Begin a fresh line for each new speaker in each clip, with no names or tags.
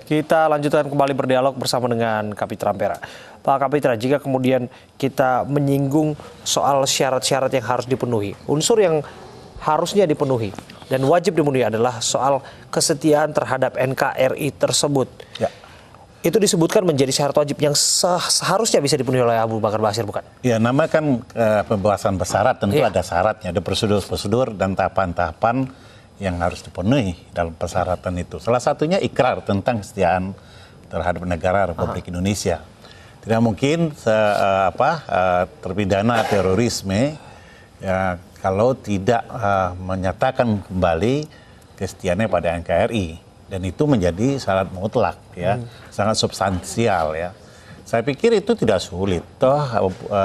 Kita lanjutkan kembali berdialog bersama dengan Kapitra Ampera. Pak Kapitra, jika kemudian kita menyinggung soal syarat-syarat yang harus dipenuhi, unsur yang harusnya dipenuhi dan wajib dipenuhi adalah soal kesetiaan terhadap NKRI tersebut. Ya. Itu disebutkan menjadi syarat wajib yang seharusnya bisa dipenuhi oleh Abu Bakar Basir, bukan?
Ya, nama kan pembebasan bersyarat tentu ada syaratnya, ada prosedur-prosedur dan tahapan-tahapan yang harus dipenuhi dalam persyaratan itu. Salah satunya ikrar tentang kesetiaan terhadap negara Republik Indonesia. Tidak mungkin terpidana terorisme ya, kalau tidak menyatakan kembali kesetiaannya pada NKRI, dan itu menjadi syarat mutlak ya, sangat substansial ya. Saya pikir itu tidak sulit. Toh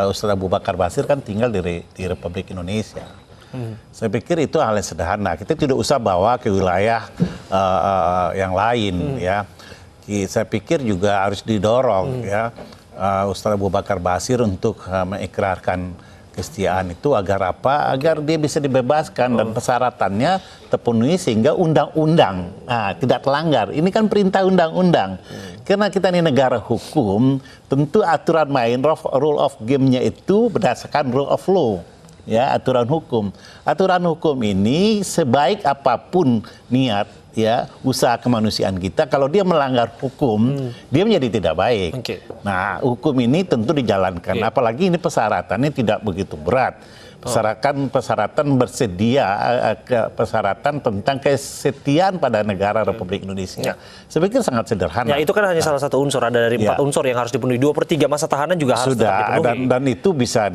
Ustaz Abu Bakar Basir kan tinggal di Republik Indonesia. Saya pikir itu hal yang sederhana. Kita tidak usah bawa ke wilayah yang lain ya. Saya pikir juga harus didorong ya Ustaz Abu Bakar Basir untuk mengikrarkan kesetiaan itu agar apa? Agar dia bisa dibebaskan dan persyaratannya terpenuhi sehingga undang-undang tidak terlanggar. Ini kan perintah undang-undang. Karena kita ini negara hukum, tentu aturan main rule of game-nya itu berdasarkan rule of law. Ya, aturan hukum. Aturan hukum ini sebaik apapun niat ya usaha kemanusiaan kita, kalau dia melanggar hukum, dia menjadi tidak baik. Nah, hukum ini tentu dijalankan. Apalagi ini persyaratannya tidak begitu berat. Persyaratan bersedia, persyaratan tentang kesetiaan pada negara Republik Indonesia. Saya pikir sangat sederhana.
Ya, itu kan hanya salah satu unsur, ada dari 4 unsur yang harus dipenuhi. 2/3 masa tahanan juga harus dipenuhi.
Dan itu bisa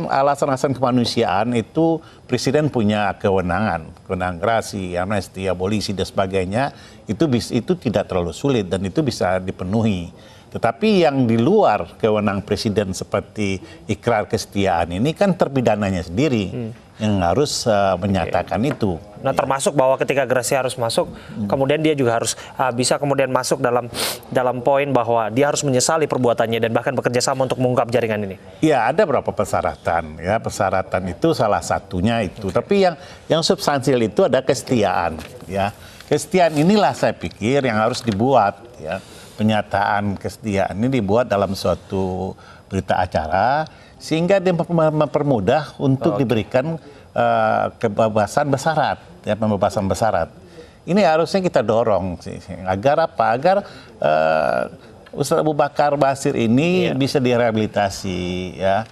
alasan kemanusiaan itu presiden punya kewenangan gerasi, amnesti, abolisi dan sebagainya, itu tidak terlalu sulit dan itu bisa dipenuhi. Tetapi yang di luar kewenangan presiden seperti ikrar kesetiaan ini kan terpidananya sendiri yang harus menyatakan itu.
Nah, termasuk bahwa ketika gerasi harus masuk, kemudian dia juga harus bisa kemudian masuk dalam poin bahwa dia harus menyesali perbuatannya dan bahkan bekerja sama untuk mengungkap jaringan ini.
Ya, ada beberapa persyaratan ya, persyaratan itu salah satunya itu. Tapi yang substansial itu ada kesetiaan ya. Kesetiaan inilah saya pikir yang harus dibuat ya. Pernyataan kesetiaan ini dibuat dalam suatu berita acara sehingga dia mempermudah untuk diberikan kebebasan bersyarat ya, pembebasan bersyarat. Ini harusnya kita dorong sih, agar apa? Agar Ustaz Abu Bakar Basir ini bisa direhabilitasi ya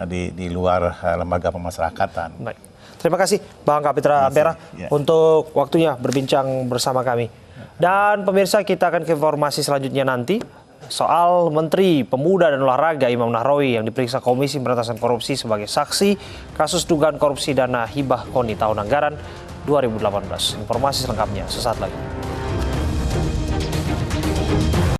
di luar lembaga pemasyarakatan.
Baik. Terima kasih Bang Kapitra Ampera untuk waktunya berbincang bersama kami. Dan pemirsa, kita akan ke informasi selanjutnya nanti soal Menteri Pemuda dan Olahraga Imam Nahrawi yang diperiksa Komisi Pemberantasan Korupsi sebagai saksi kasus dugaan korupsi dana hibah KONI tahun anggaran 2018. Informasi selengkapnya sesaat lagi.